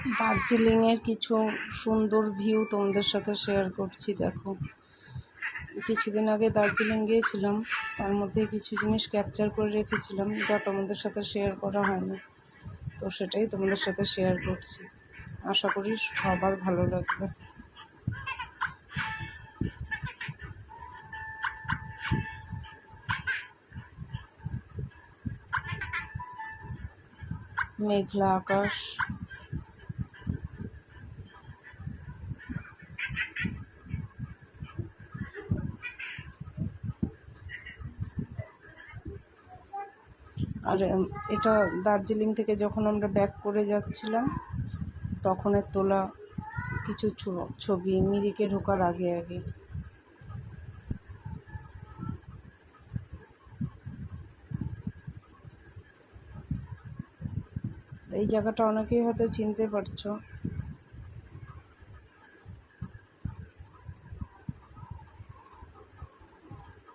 দার্জিলিংয়ের কিছু সুন্দর ভিউ তোমাদের সাথে শেয়ার করছি। দেখো, কিছুদিন আগে দার্জিলিং গিয়েছিলাম, তার মধ্যে কিছু জিনিস ক্যাপচার করে রেখেছিলাম যা তোমাদের সাথে শেয়ার করা হয়নি, তো সেটাই তোমাদের সাথে শেয়ার করছি। আশা করি সবার ভালো লাগবে। মেঘলা আকাশ, আর এটা দার্জিলিং থেকে যখন আমরা ব্যাক করে যাচ্ছিলাম তখনের তোলা কিছু ছবি, মিরিকে ঢোকার আগে আগে। এই জায়গাটা অনেকেই হয়তো চিনতে পারছো,